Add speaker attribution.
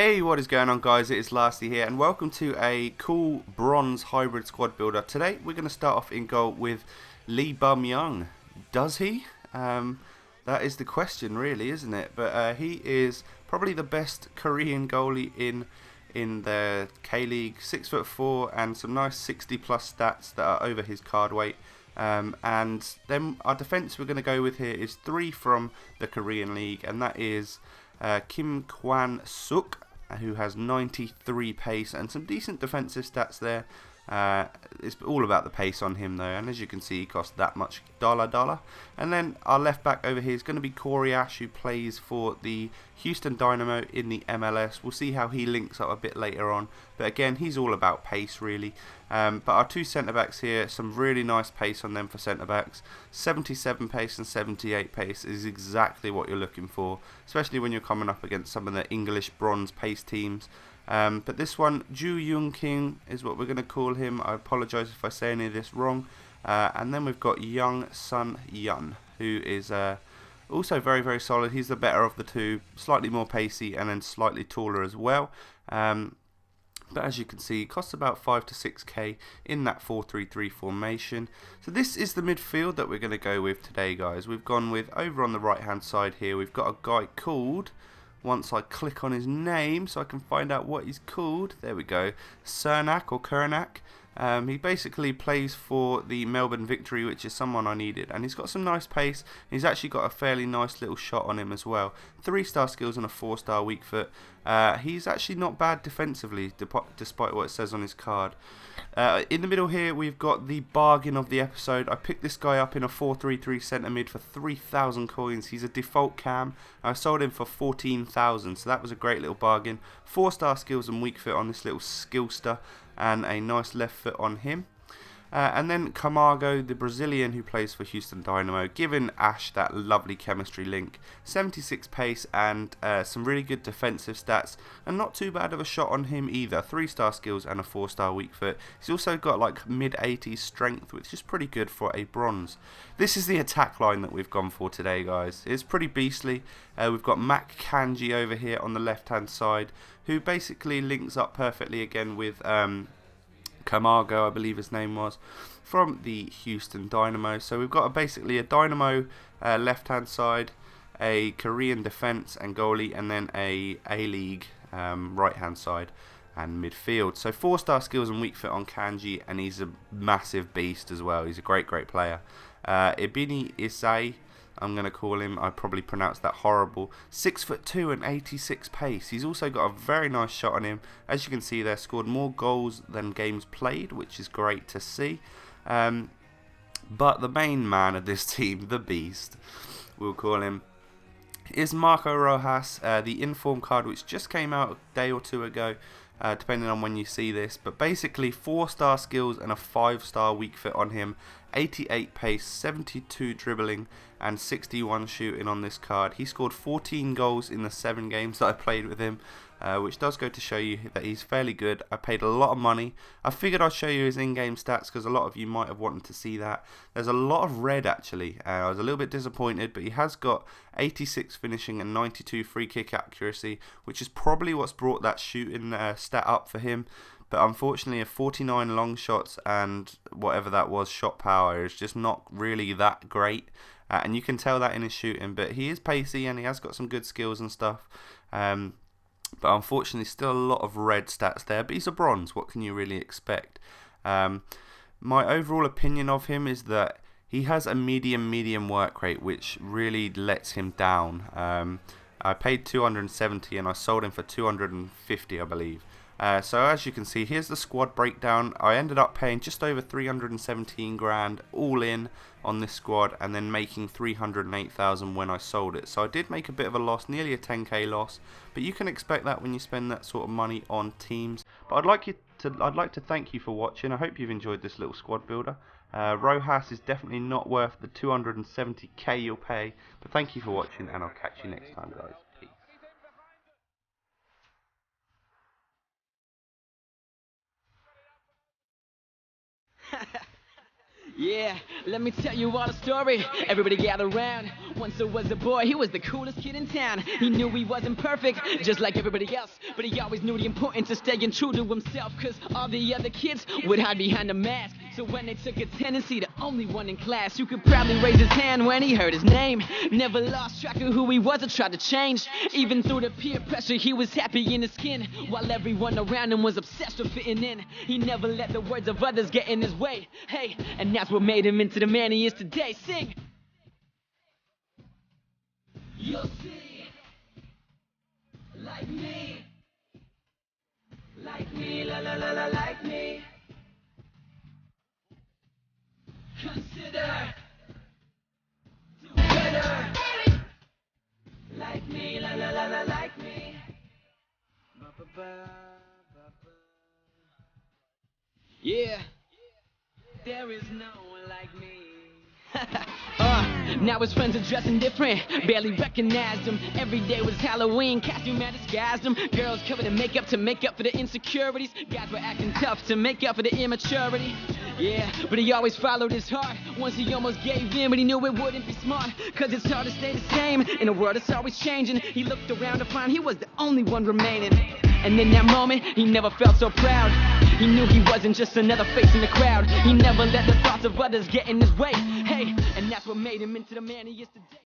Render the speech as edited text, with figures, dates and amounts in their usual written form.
Speaker 1: Hey, what is going on, guys? It is Lasty here, and welcome to a cool bronze hybrid squad builder. Today, we're going to start off in goal with Lee Bum-young. Does he? That is the question, really, isn't it? But he is probably the best Korean goalie in the K-League. 6'4" and some nice 60+ stats that are over his card weight. And then our defence we're going to go with here is 3 from the Korean League, and that is Kim Kwan-suk, who has 93 pace and some decent defensive stats there. It's all about the pace on him though, and as you can see, he costs that much dollar. And then our left back over here is going to be Corey Ash, who plays for the Houston Dynamo in the MLS. We'll see how he links up a bit later on, but again, he's all about pace really. But our two centre backs here, some really nice pace on them for centre backs. 77 pace and 78 pace is exactly what you're looking for, especially when you're coming up against some of the English bronze pace teams. But this one, Ju Young King, is what we're going to call him. I apologise if I say any of this wrong. And then we've got Young Sun Yun, who is also very solid. He's the better of the two, slightly more pacey and then slightly taller as well. But as you can see, it costs about 5 to 6k in that 4-3-3 formation. So this is the midfield that we're going to go with today, guys. We've gone with, over on the right hand side here, we've got a guy called, once I click on his name so I can find out what he's called, there we go, Cernak or Kernak. He basically plays for the Melbourne Victory, which is someone I needed, and he's got some nice pace. He's actually got a fairly nice little shot on him as well. 3-star skills and a 4-star weak foot. He's actually not bad defensively, despite what it says on his card. In the middle here, we've got the bargain of the episode. I picked this guy up in a 4-3-3 centre mid for 3,000 coins. He's a default cam. I sold him for 14,000, so that was a great little bargain. 4-star skills and weak foot on this little skillster, and a nice left foot on him. And then Camargo, the Brazilian who plays for Houston Dynamo, giving Ash that lovely chemistry link. 76 pace and some really good defensive stats, and not too bad of a shot on him either. 3-star skills and a 4-star weak foot. He's also got like mid-80s strength, which is pretty good for a bronze. This is the attack line that we've gone for today, guys. It's pretty beastly. We've got Mac Kanji over here on the left-hand side, who basically links up perfectly again with Camargo, I believe his name was, from the Houston Dynamo. So we've got basically a Dynamo left hand side, a Korean defense and goalie, and then a A-League right hand side and midfield. So 4-star skills and weak foot on Kanji, and he's a massive beast as well. He's a great player. Ibini Isai, I'm going to call him, I probably pronounced that horrible. 6'2" and 86 pace. He's also got a very nice shot on him. As you can see there, scored more goals than games played, which is great to see. But the main man of this team, the beast, we'll call him, is Marco Rojas, the inform card which just came out a day or two ago, depending on when you see this. But basically 4-star skills and a 5-star weak foot on him. 88 pace, 72 dribbling and 61 shooting on this card. He scored 14 goals in the 7 games that I played with him, which does go to show you that he's fairly good. I paid a lot of money. I figured I'd show you his in-game stats because a lot of you might have wanted to see that. There's a lot of red actually. I was a little bit disappointed, but he has got 86 finishing and 92 free kick accuracy, which is probably what's brought that shooting stat up for him. But unfortunately, a 49 long shots and whatever that was, shot power, is just not really that great. And you can tell that in his shooting. But he is pacey and he has got some good skills and stuff. But unfortunately, still a lot of red stats there. But he's a bronze. What can you really expect? My overall opinion of him is that he has a medium work rate, which really lets him down. I paid 270 and I sold him for 250, I believe. So as you can see, here's the squad breakdown. I ended up paying just over 317 grand all in on this squad, and then making 308,000 when I sold it. So I did make a bit of a loss, nearly a 10k loss, but you can expect that when you spend that sort of money on teams. But I'd like to thank you for watching. I hope you've enjoyed this little squad builder. Rojas is definitely not worth the 270k you'll pay, but thank you for watching, and I'll catch you next time, guys. Peace.
Speaker 2: Yeah, let me tell you all the story. Everybody gather around. Once there was a boy, he was the coolest kid in town. He knew he wasn't perfect, just like everybody else, but he always knew the importance of staying true to himself, cause all the other kids would hide behind a mask. So when they took attendance, he the only one in class who could proudly raise his hand when he heard his name. Never lost track of who he was or tried to change. Even through the peer pressure, he was happy in his skin, while everyone around him was obsessed with fitting in. He never let the words of others get in his way. Hey, and that's what made him into the man he is today. Sing! You'll see, like me, la la la la, like me. Consider, do better, like me, la la la la, like me. Ba, ba, ba, ba, ba. Yeah, there is no one like me. Now his friends are dressing different, barely recognized him. Every day was Halloween, costume had disguised him. Girls covered in makeup to make up for the insecurities. Guys were acting tough to make up for the immaturity. Yeah, but he always followed his heart. Once he almost gave in, but he knew it wouldn't be smart, cause it's hard to stay the same in a world that's always changing. He looked around to find he was the only one remaining. And in that moment, he never felt so proud. He knew he wasn't just another face in the crowd. He never let the thoughts of others get in his way. Hey, and that's what made him into the man he is today.